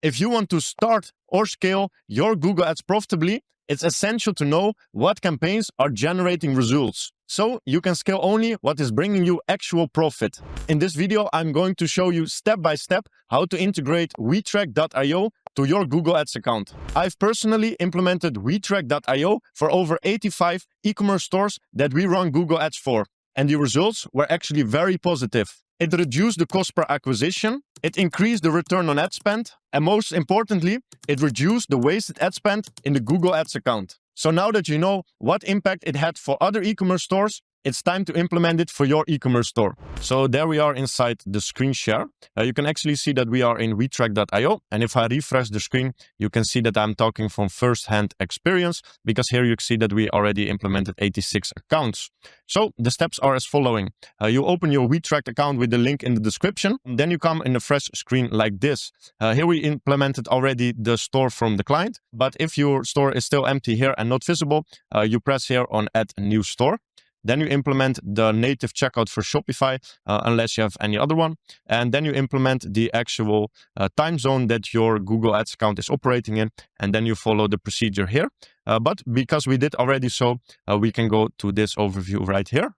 If you want to start or scale your Google Ads profitably, it's essential to know what campaigns are generating results, so you can scale only what is bringing you actual profit. In this video, I'm going to show you step by step how to integrate Wetracked.io to your Google Ads account. I've personally implemented Wetracked.io for over 85 e-commerce stores that we run Google Ads for, and the results were actually very positive. It reduced the cost per acquisition, it increased the return on ad spend, and most importantly, it reduced the wasted ad spend in the Google Ads account. So now that you know what impact it had for other e-commerce stores, it's time to implement it for your e-commerce store. So there we are inside the screen share. You can actually see that we are in Wetracked.io. And if I refresh the screen, you can see that I'm talking from first-hand experience, because here you see that we already implemented 86 accounts. So the steps are as following. You open your Wetracked account with the link in the description. Then you come in a fresh screen like this. Here we implemented already the store from the client. But if your store is still empty here and not visible, you press here on Add New Store. Then you implement the native checkout for Shopify, unless you have any other one. And then you implement the actual time zone that your Google Ads account is operating in. And then you follow the procedure here. But because we did already so, we can go to this overview right here.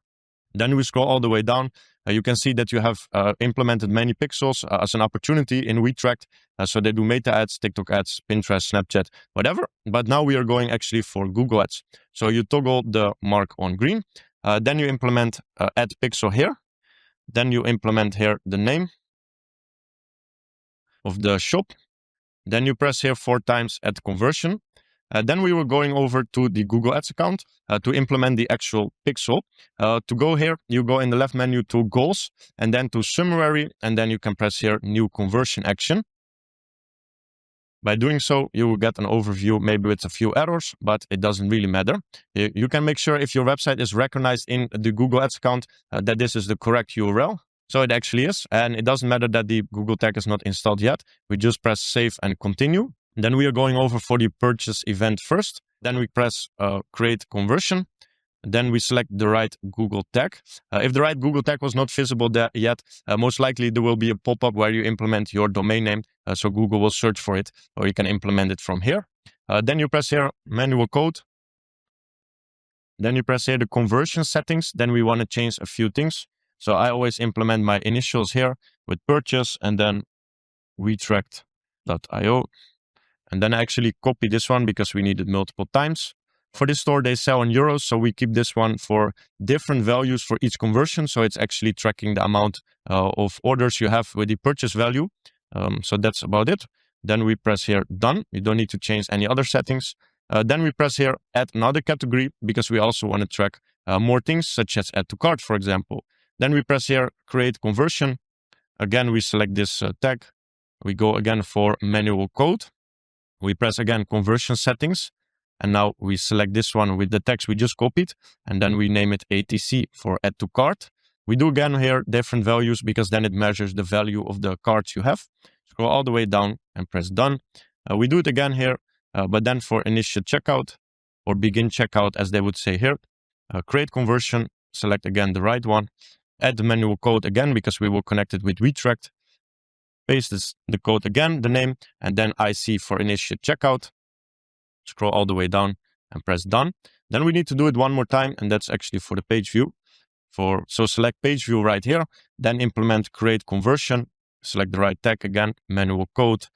Then we scroll all the way down. You can see that you have implemented many pixels as an opportunity in Wetracked. So they do Meta ads, TikTok ads, Pinterest, Snapchat, whatever. But now we are going actually for Google Ads. So you toggle the mark on green. Then you implement add pixel here. Then you implement here the name of the shop. Then you press here 4 times add conversion. Then we were going over to the Google Ads account to implement the actual pixel. To go here, you go in the left menu to goals and then to summary, and then you can press here new conversion action. By doing so, you will get an overview, maybe with a few errors, but it doesn't really matter. You can make sure if your website is recognized in the Google Ads account that this is the correct URL. So it actually is, and it doesn't matter that the Google tag is not installed yet. We just press save and continue. Then we are going over for the purchase event first. Then we press create conversion. Then we select the right Google tag. If the right Google tag was not visible there yet, most likely there will be a pop-up where you implement your domain name. So Google will search for it, or you can implement it from here. Then you press here manual code. Then you press here the conversion settings. Then we want to change a few things. So I always implement my initials here with purchase and then Wetracked.io. And then I actually copy this one because we need it multiple times. For this store, they sell in euros, so we keep this one for different values for each conversion. So it's actually tracking the amount of orders you have with the purchase value. So that's about it. Then we press here done. You don't need to change any other settings. Then we press here add another category, because we also want to track more things, such as add to cart, for example. Then we press here create conversion. Again, we select this tag. We go again for manual code. We press again conversion settings. And now we select this one with the text we just copied, and then we name it ATC for add to cart. We do again here different values, because then it measures the value of the carts you have. Scroll all the way down and press done. We do it again here, but then for initial checkout or begin checkout, as they would say here, create conversion, select again the right one, add the manual code again, because we will connect it with Wetracked. Paste the code again, the name, and then IC for initial checkout. Scroll all the way down and press done. Then we need to do it one more time, and that's actually for the page view. So select page view right here, then implement create conversion, select the right tag again, manual code,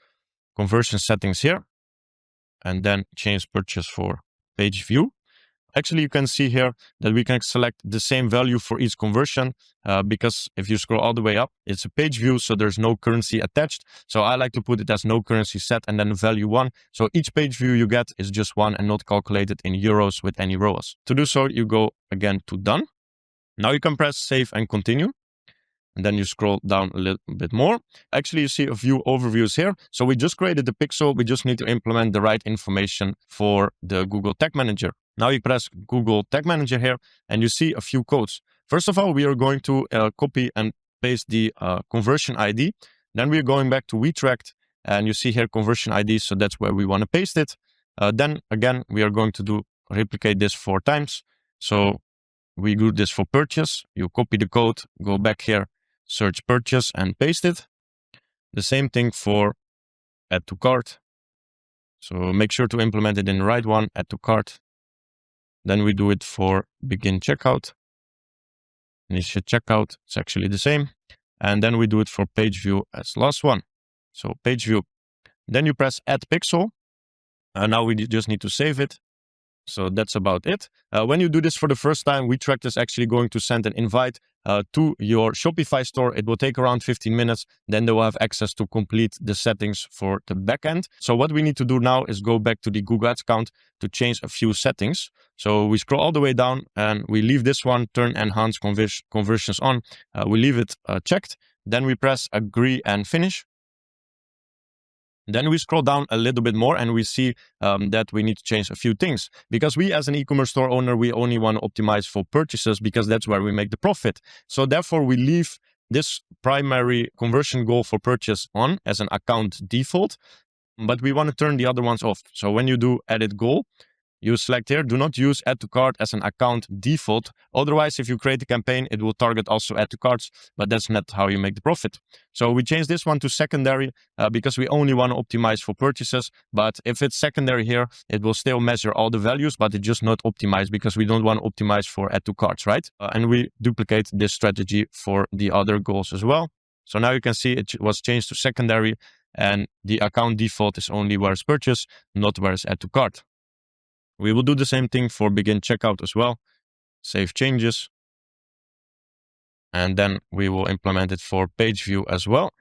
conversion settings here, and then change purchase for page view. Actually, you can see here that we can select the same value for each conversion, because if you scroll all the way up, it's a page view, so there's no currency attached. So I like to put it as no currency set and then value 1. So each page view you get is just 1 and not calculated in euros with any ROAS. To do so, you go again to done. Now you can press save and continue. And then you scroll down a little bit more. Actually, you see a few overviews here. So we just created the pixel. We just need to implement the right information for the Google Tag Manager. Now you press Google Tag Manager here, and you see a few codes. First of all, we are going to copy and paste the conversion ID. Then we're going back to Wetracked, and you see here conversion ID. So that's where we want to paste it. Then again, we are going to replicate this 4 times. So we do this for purchase. You copy the code, go back here, search purchase and paste it. The same thing for add to cart. So make sure to implement it in the right one, add to cart. Then we do it for begin checkout. Initiate checkout, it's actually the same. And then we do it for page view as last one. So page view. Then you press add pixel. Now we just need to save it. So that's about it. When you do this for the first time, Wetracked is actually going to send an invite to your Shopify store. It will take around 15 minutes. Then they will have access to complete the settings for the backend. So what we need to do now is go back to the Google Ads account to change a few settings. So we scroll all the way down and we leave this one, turn enhanced conversions on. We leave it checked. Then we press agree and finish. Then we scroll down a little bit more and we see that we need to change a few things. Because we as an e-commerce store owner, we only want to optimize for purchases because that's where we make the profit. So therefore we leave this primary conversion goal for purchase on as an account default, but we want to turn the other ones off. So when you do edit goal, you select here, do not use add to cart as an account default. Otherwise, if you create a campaign, it will target also add to carts, but that's not how you make the profit. So we change this one to secondary because we only want to optimize for purchases. But if it's secondary here, it will still measure all the values, but it's just not optimized because we don't want to optimize for add to carts, right? And we duplicate this strategy for the other goals as well. So now you can see it was changed to secondary and the account default is only where it's purchase, not where it's add to cart. We will do the same thing for begin checkout as well. Save changes. And then we will implement it for page view as well.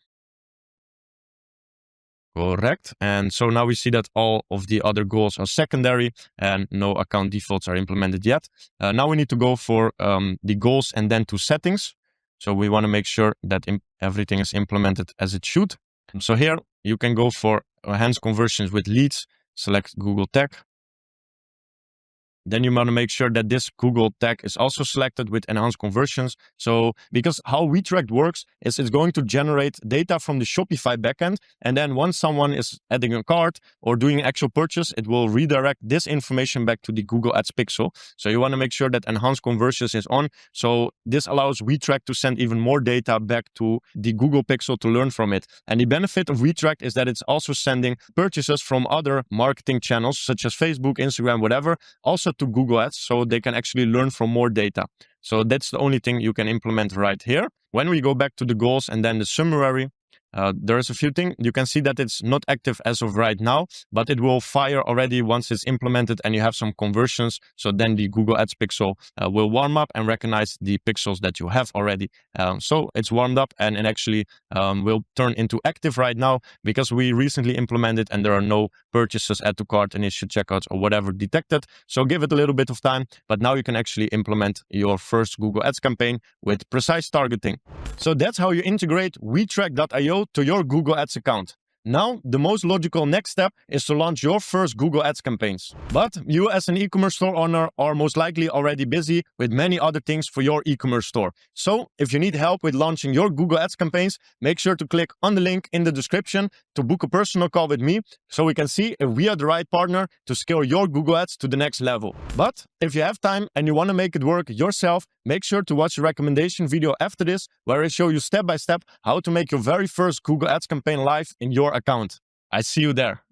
Correct. And so now we see that all of the other goals are secondary and no account defaults are implemented yet. Now we need to go for the goals and then to settings. So we want to make sure that everything is implemented as it should. So here you can go for enhanced conversions with leads, select Google tag. Then you want to make sure that this Google tag is also selected with enhanced conversions. So because how Wetracked works is it's going to generate data from the Shopify backend. And then once someone is adding a cart or doing an actual purchase, it will redirect this information back to the Google Ads pixel. So you want to make sure that enhanced conversions is on. So this allows Wetracked to send even more data back to the Google pixel to learn from it. And the benefit of Wetracked is that it's also sending purchases from other marketing channels such as Facebook, Instagram, whatever, also to Google Ads, so they can actually learn from more data. So that's the only thing you can implement right here. When we go back to the goals and then the summary, there is a few things. You can see that it's not active as of right now, but it will fire already once it's implemented and you have some conversions. So then the Google Ads pixel will warm up and recognize the pixels that you have already. So it's warmed up and it actually will turn into active right now because we recently implemented and there are no purchases, add to cart, initial checkouts or whatever detected. So give it a little bit of time, but now you can actually implement your first Google Ads campaign with precise targeting. So that's how you integrate Wetracked.io to your Google Ads account. Now, the most logical next step is to launch your first Google Ads campaigns. But you as an e-commerce store owner are most likely already busy with many other things for your e-commerce store. So if you need help with launching your Google Ads campaigns, make sure to click on the link in the description to book a personal call with me so we can see if we are the right partner to scale your Google Ads to the next level. But if you have time and you want to make it work yourself, make sure to watch the recommendation video after this where I show you step by step how to make your very first Google Ads campaign live in your account. I see you there.